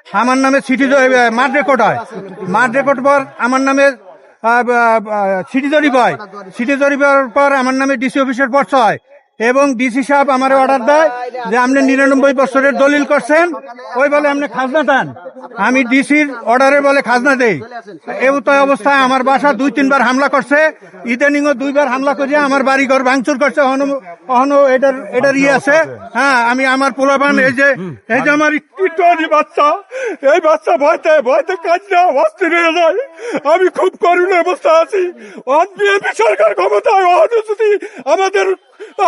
আমার নামে সিটি মাঠ রেকর্ড হয়, মাঠ রেকর্ড পর আমার নামে সিটি জরিপ হয়, সিটি জরিপের পর আমার নামে ডিসি অফিসের পর্চা হয় এবং ডিসি সাহেব আমার অর্ডার দেয় যে আপনি 99 বছরের দলিল করছেন, ওই বলে আপনি খাজনা দেন। আমি ডিসির অর্ডারে বলে খাজনা দেই। এই অবস্থায় আমার বাসা 2-3 বার হামলা করছে, ইদানিংও 2 বার হামলা করিয়া আমার বাড়ি ঘর ভাঙচুর করছে। অহনো এটার আছে। হ্যাঁ, আমি আমার পোলাপান এই যে আমার টিটনি বাচ্চা, এই বাচ্চা ভয়তে কাজটা অস্থির হয়ে যায়। আমি খুব করুণ অবস্থা আছি। বিএনপি সরকার ক্ষমতায় যদি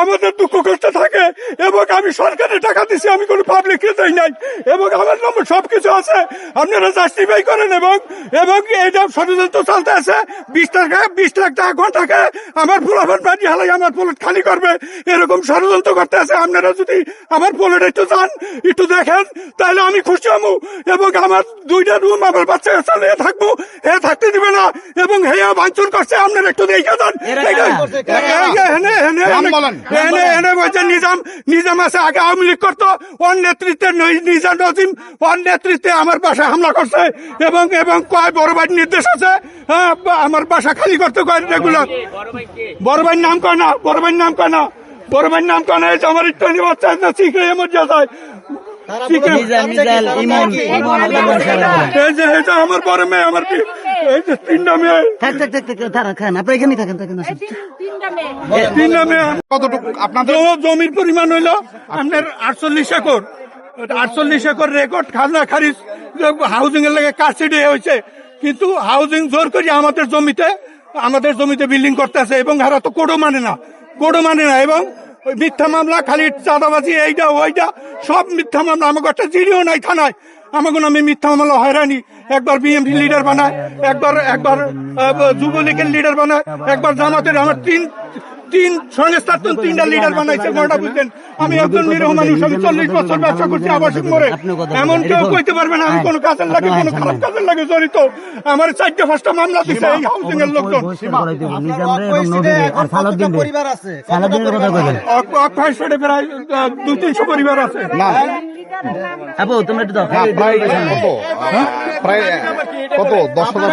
আমাদের দুঃখ কষ্ট থাকে এবং আমি সরকারের টাকা দিচ্ছি, আমি কোনো পাবলিক দেই নাই এবং আমার নম্বর সবকিছু আছে, আপনারা জাস্টিফাই করেন এবং এটা ষড়যন্ত্র চলতে আছে। 20 লাখ টাকা ঘন্টাকে আমার পোলাপান বাড়ি হালাই আমার প্লট খালি করবে, এরকম ষড়যন্ত্র করতে আছে। আপনারা যদি আমার প্লট একটু যান, একটু দেখেন, তাহলে আমি খুশি হবো। এবং আমার 2টা রুম আমার বাচ্চা কাচ্চা নিয়ে থাকবো, হে থাকতে দিবে না এবং হে ভাঙচুর করছে। আপনারা একটু দেখে যান। নিজাম আছে, আগে আওয়ামী লীগ করতো, ওর নেতৃত্বে ওর নেতৃত্বে আমার বাসায় হামলা করছে এবং কয় বড় ভাইয়ের নির্দেশ আছে আমার বাসা খালি করতে কয় রেগুলার। বড় ভাইয়ের নাম কয় না, বড় ভাইয়ের নাম কয় না, বড় ভাইয়ের নাম কয় না। এই যে আমার একটু বাচ্চা শিখে এমন যায়, আমার বড় মেয়ে, আমার এই যে 3টা মেয়ে, 3টা মেয়ে। কতটুকু আপনাদের জমির পরিমাণ হইল আপনার 48 একর। 48 একর রেকর্ড খাজনা খারিজ হাউজিং এর লেগে কারসিডি হয়েছে, কিন্তু হাউজিং জোর করে আমাদের জমিতে বিল্ডিং করতে আছে এবং হারা তো কোডও মানে না এবং মিথ্যা মামলা, খালি চাঁদাবাজি, এইটা ওইটা সব মিথ্যা মামলা। আমাকে একটা জিডিও নাই থানায়, আমাকে নামে মিথ্যা মামলা হয়রানি। একবার বিএমপি লিডার বানায়, একবার যুবলীগের লিডার বানায়, একবার জামাতের। আমার তিন সংস্থার 3টা লিডার বানাইছে। ঘটনা বুঝলেন, আমি একজন নিরীহ মানুষ, আমি 40 বছর ব্যবসা করছি আবাসিক মোড়ে। এমন কেউ কইতে পারবে না আমি কোনো কাজের লাগে, কোনো খারাপ কাজের লাগে জড়িত। আমার 4-5টা মামলা দিচ্ছে এই হাউজিং এর লোকজন। প্রায় 200-300 পরিবার আছে। প্রায় কত 10,000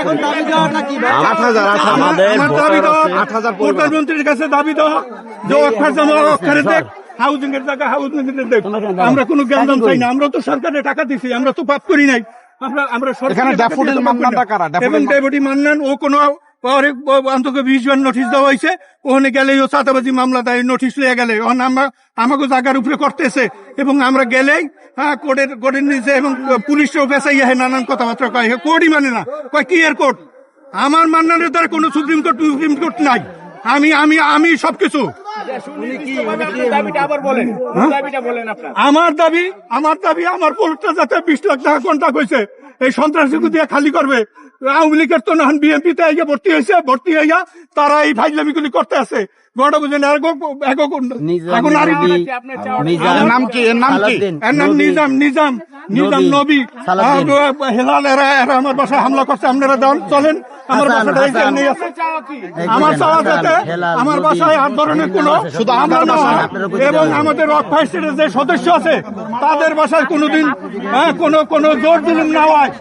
প্রধানমন্ত্রীর কাছে দাবি দেওয়া যে হাউজিং এর জায়গা হাউজিং এর দেখ। আমরা কোনো জ্ঞান চাই না, আমরা তো সরকারের টাকা দিচ্ছি, আমরা তো পাপ করি নাই। আমরা ডেপুটি মান্নান ও কোনো অন্তত 20 বার নোটিশ দেওয়া হয়েছে, ওখানে গেলে ও চাঁদাবাজি মামলা দেয়, নোটিশ লিয়ে গেলে আমাকে জায়গার উপরে করতেছে এবং আমরা গেলেই কোর্টের নিচে এবং পুলিশও বেসাইয়া নানান কথাবার্তা কয়, কোর্টই মানে না, কয় কি এর কোর্ট। আমার মান্নানের দ্বারা কোনো সুপ্রিম কোর্ট নাই। আমি সবকিছু আমার দাবি আমার পোলটটা যাতে 20 লাখ টাকা কন্ট্রাক্ট হয়েছে, এই সন্ত্রাসী দিয়ে খালি করবে। আওয়ামী লীগের তো না বিএনপিতে ভর্তি হইয়া তারা এই ফাইজলামিগুলি করতে আছে। গড়া বুঝেন নাম কি? এর নাম নিজাম নবী হেলাল। এরা আমার বাসায় হামলা করছে। আপনারা চলেন আমার বাসাটা আমার চাওয়া যাতে আমার বাসায় আর ধরনের কোন হামলা না হয় এবং আমাদের রক ফাইস্টের যে সদস্য আছে তাদের বাসায় কোনোদিন কোনো জোর জুলুম না হয়।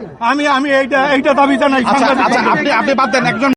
আমি এইটা দাবি জানাই। আপনি বাদ দেন একজন